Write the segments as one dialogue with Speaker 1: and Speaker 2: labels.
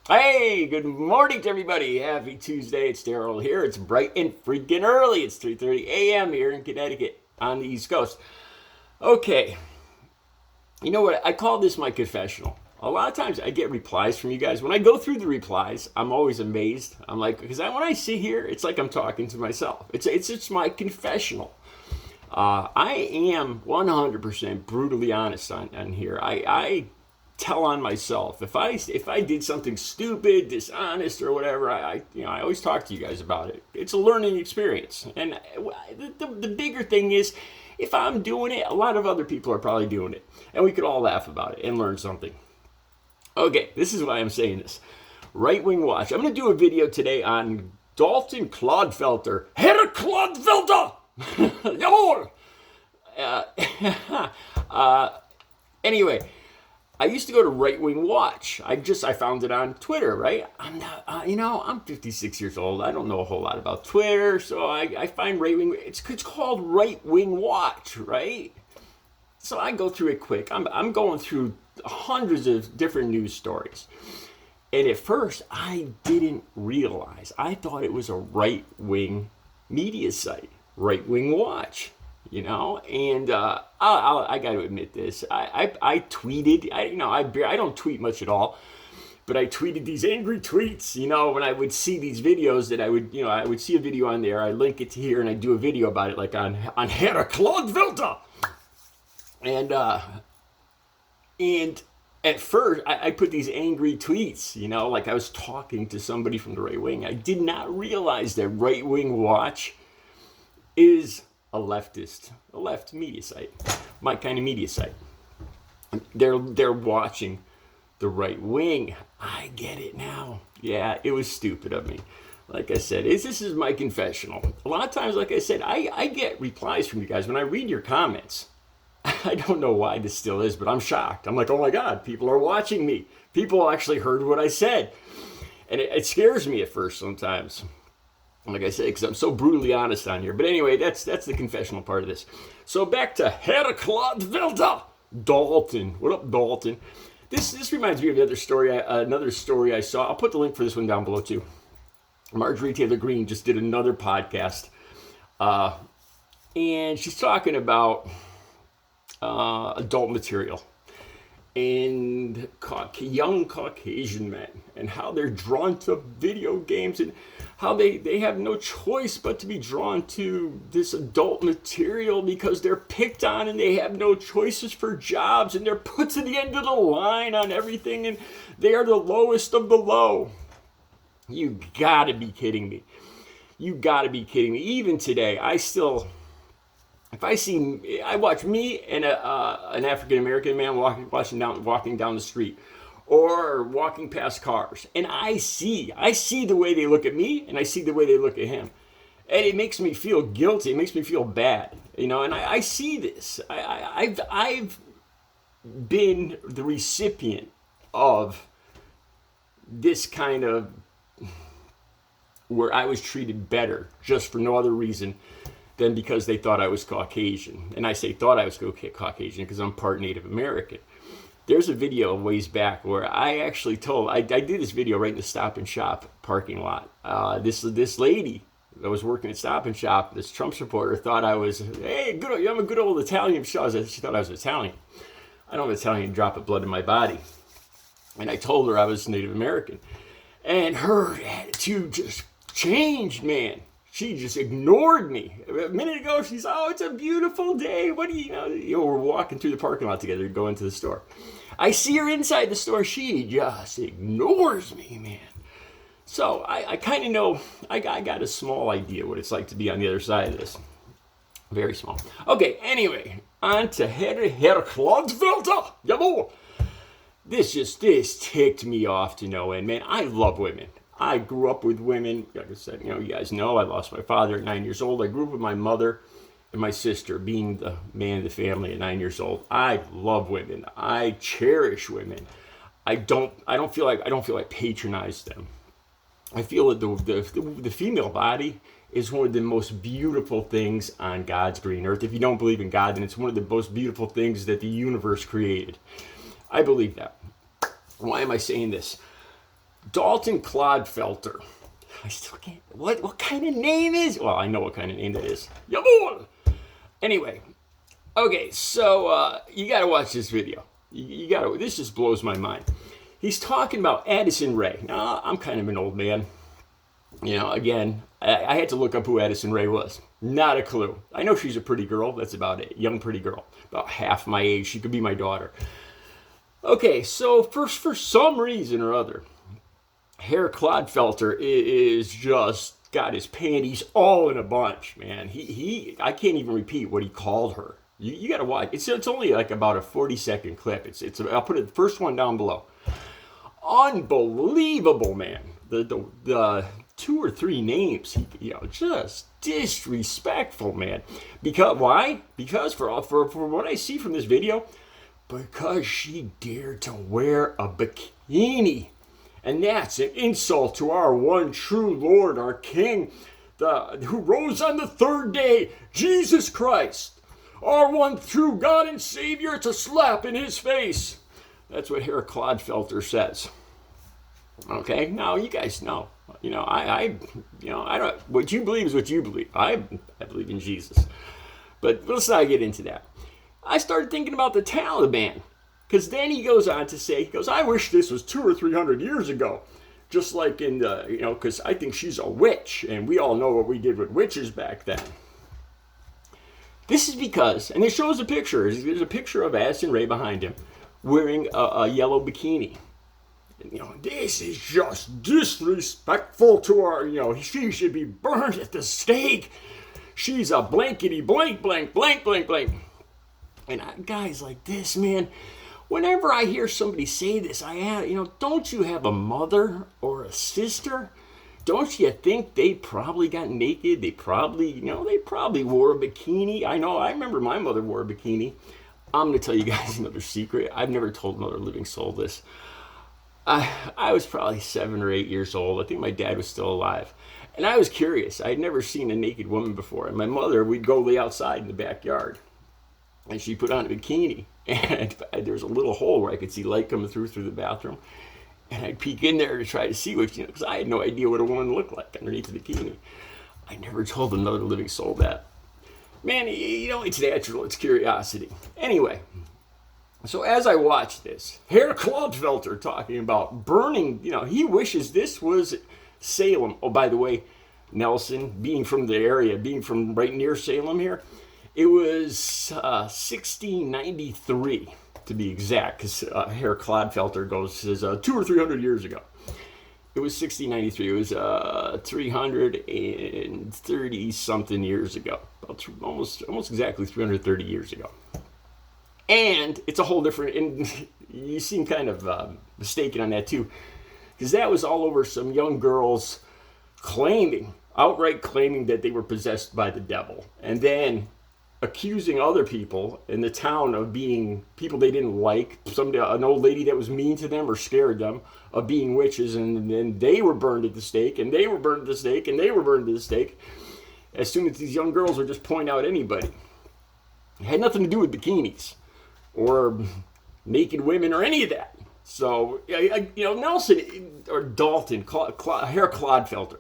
Speaker 1: Hey, good morning to everybody. Happy Tuesday. It's Daryl here. It's bright and freaking early. It's 3:30 a.m. here in Connecticut on the East Coast. Okay, you know what? I call this my confessional. A lot of times I get replies from you guys. When I go through the replies, I'm always amazed. I'm like, because when I sit here, it's like I'm talking to myself. It's my confessional. I am 100% brutally honest on here. I tell on myself if I did something stupid, dishonest, or whatever. I always talk to you guys about it. It's a learning experience, and the bigger thing is, if I'm doing it, a lot of other people are probably doing it, and we could all laugh about it and learn something. Okay, this is why I'm saying this. Right Wing Watch. I'm going to do a video today on DALTON CLODFELTER. Herr CLODFELTER! Jawohl! Anyway, I used to go to Right Wing Watch. I found it on Twitter, right? I'm 56 years old. I don't know a whole lot about Twitter, so I find Right Wing. It's called Right Wing Watch, right? So I go through it quick. I'm going through hundreds of different news stories, and at first I didn't realize. I thought it was a right wing media site, Right Wing Watch. And I got to admit this. I tweeted. I don't tweet much at all, but I tweeted these angry tweets. When I would see these videos that I would see a video on there. I link it to here, and I do a video about it, like on Herr CLODFELTER. And at first, I put these angry tweets. Like I was talking to somebody from the right wing. I did not realize that Right Wing Watch is a left media site, my kind of media site. They're watching the right wing. I get it now. Yeah, it was stupid of me. Like I said, this is my confessional. A lot of times, like I said, I get replies from you guys when I read your comments. I don't know why this still is, but I'm shocked. I'm like, oh my God, people are watching me. People actually heard what I said. And it scares me at first sometimes. Like I said, because I'm so brutally honest on here. But anyway, that's the confessional part of this. So back to Herr CLODFELTER. Dalton. What up, Dalton? This reminds me of another story I saw. I'll put the link for this one down below too. Marjorie Taylor Greene just did another podcast. And she's talking about adult material and young Caucasian men, and how they're drawn to video games, and how they have no choice but to be drawn to this adult material because they're picked on and they have no choices for jobs, and they're put to the end of the line on everything, and they are the lowest of the low. You gotta be kidding me. You gotta be kidding me. Even today, if I watch me and an African American man walking down the street, or walking past cars, and I see the way they look at me, and I see the way they look at him, and it makes me feel guilty. It makes me feel bad, and I see this. I've been the recipient of this kind of, where I was treated better just for no other reason than because they thought I was Caucasian. And I say thought I was Caucasian because I'm part Native American. There's a video ways back where I actually I did this video right in the Stop and Shop parking lot. This lady that was working at Stop and Shop, this Trump supporter, thought I was, hey, I'm a good old Italian. She thought I was Italian. I don't have Italian drop of blood in my body. And I told her I was Native American. And her attitude just changed, man. She just ignored me. A minute ago, she's, oh, it's a beautiful day. What do you know? We're walking through the parking lot together to go into the store. I see her inside the store. She just ignores me, man. So I kind of know, I got a small idea what it's like to be on the other side of this. Very small. Okay, anyway, on to Herr CLODFELTER. Jawohl. This ticked me off to no end, man. I love women. I grew up with women. Like I said, you guys know I lost my father at 9 years old. I grew up with my mother and my sister, being the man of the family at 9 years old. I love women. I cherish women. I don't feel like I patronize them. I feel that the female body is one of the most beautiful things on God's green earth. If you don't believe in God, then it's one of the most beautiful things that the universe created. I believe that. Why am I saying this? Dalton Clodfelter. I still can't. What kind of name is? Well, I know what kind of name that is. Yeah, boy. Anyway, okay, so you got to watch this video. You got to. This just blows my mind. He's talking about Addison Rae. Now, I'm kind of an old man. You know, again, I had to look up who Addison Rae was. Not a clue. I know she's a pretty girl. That's about it. Young, pretty girl. About half my age. She could be my daughter. Okay, so first, for some reason or other, Herr Clodfelter is just got his panties all in a bunch, man. I can't even repeat what he called her. You got to watch. It's only like about a 40-second clip. I'll put it the first one down below. Unbelievable, man. The 2 or 3 names, just disrespectful, man. Because why? Because for what I see from this video, because she dared to wear a bikini. And that's an insult to our one true Lord, our King, who rose on the 3rd day, Jesus Christ, our one true God and Savior. It's a slap in his face. That's what Herr Clodfelter says. Okay, now you guys know. I don't. What you believe is what you believe. I believe in Jesus, but let's not get into that. I started thinking about the Taliban, because then he goes on to say, I wish this was 200 or 300 years ago, just like in the, because I think she's a witch, and we all know what we did with witches back then. This is because, and it shows a picture. There's a picture of Addison Rae behind him, wearing a yellow bikini. This is just disrespectful to our, she should be burned at the stake. She's a blankety blank, blank, blank, blank, blank. And guys like this, man, whenever I hear somebody say this, don't you have a mother or a sister? Don't you think they probably got naked? They probably wore a bikini. I remember my mother wore a bikini. I'm going to tell you guys another secret. I've never told another living soul this. I was probably 7 or 8 years old. I think my dad was still alive. And I was curious. I had never seen a naked woman before. And my mother, we'd go lay outside in the backyard. And she put on a bikini. And there was a little hole where I could see light coming through the bathroom. And I'd peek in there to try to see what, because I had no idea what a woman looked like underneath the bikini. I never told another living soul that. Man, it's natural. It's curiosity. Anyway. So as I watch this, Herr Clodfelter talking about burning, he wishes this was Salem. Oh, by the way, Nelson, being from the area, being from right near Salem here, it was 1693 to be exact, because Herr Clodfelter says 200 or 300 years ago. It was 1693. It was 330 something years ago, almost exactly 330 years ago. And it's a whole different, and you seem kind of mistaken on that too, because that was all over some young girls outright claiming that they were possessed by the devil, and then accusing other people in the town of being people they didn't like, an old lady that was mean to them or scared them, of being witches, and then they were burned at the stake, and they were burned at the stake, and they were burned at the stake, as soon as these young girls would just point out anybody. It had nothing to do with bikinis or naked women or any of that. So, Nelson or Dalton, Herr Clodfelter,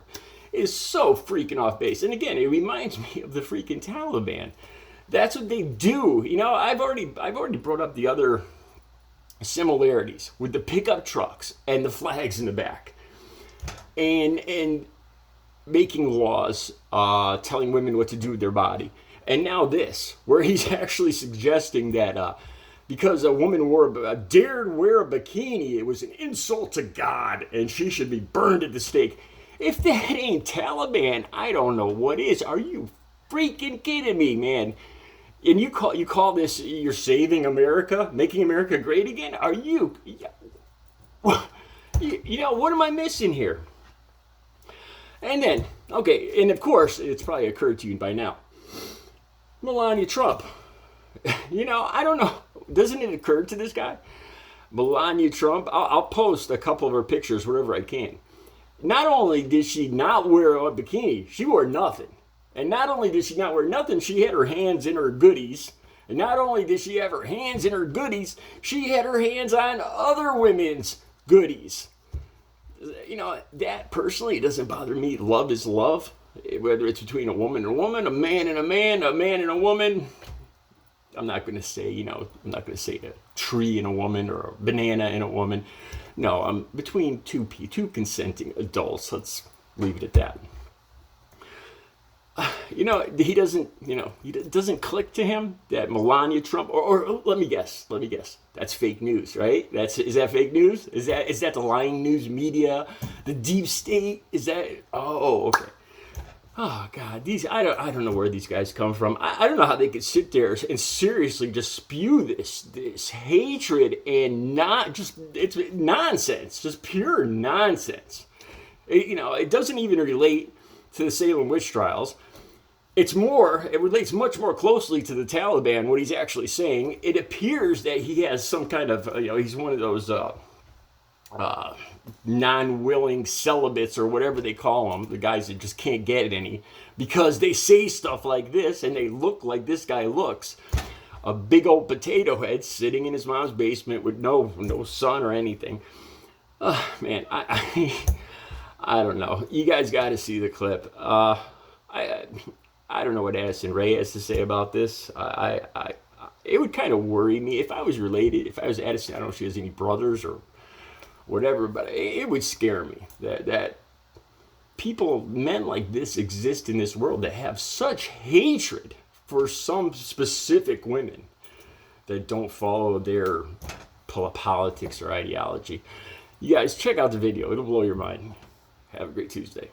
Speaker 1: is so freaking off base. And again, it reminds me of the freaking Taliban. That's what they do. I've already brought up the other similarities with the pickup trucks and the flags in the back, and making laws telling women what to do with their body. And now this, where he's actually suggesting that because a woman dared wear a bikini, it was an insult to God, and she should be burned at the stake. If that ain't Taliban, I don't know what is. Are you freaking kidding me, man? And you call this, you're saving America, making America great again? Are you? What am I missing here? And then, okay, and of course, it's probably occurred to you by now. Melania Trump. I don't know. Doesn't it occur to this guy? Melania Trump. I'll post a couple of her pictures wherever I can. Not only did she not wear a bikini, she wore nothing. And not only did she not wear nothing, she had her hands in her goodies. And not only did she have her hands in her goodies, she had her hands on other women's goodies. You know, that personally, it doesn't bother me. Love is love, whether it's between a woman and a woman, a man and a man, a man and a woman. I'm not going to say, you know, I'm not going to say a tree and a woman or a banana and a woman. No, I'm between two consenting adults. Let's leave it at that. You know, he doesn't, you know, it doesn't click to him that Melania Trump, or let me guess, that's fake news, right? Is that fake news? Is that the lying news media, the deep state? Is that, oh, okay. Oh God, I don't know where these guys come from. I don't know how they could sit there and seriously just spew this hatred and it's nonsense, just pure nonsense. You know, it doesn't even relate to the Salem witch trials. It relates much more closely to the Taliban, what he's actually saying. It appears that he has some kind of, you know, he's one of those non-willing celibates or whatever they call them, the guys that just can't get it any, because they say stuff like this and they look like this guy looks. A big old potato head sitting in his mom's basement with no son or anything. Man, I don't know. You guys got to see the clip. I don't know what Addison Rae has to say about this. It would kind of worry me if I was related. If I was Addison, I don't know if she has any brothers or whatever, but it would scare me that men like this exist in this world that have such hatred for some specific women that don't follow their politics or ideology. You guys check out the video. It'll blow your mind. Have a great Tuesday.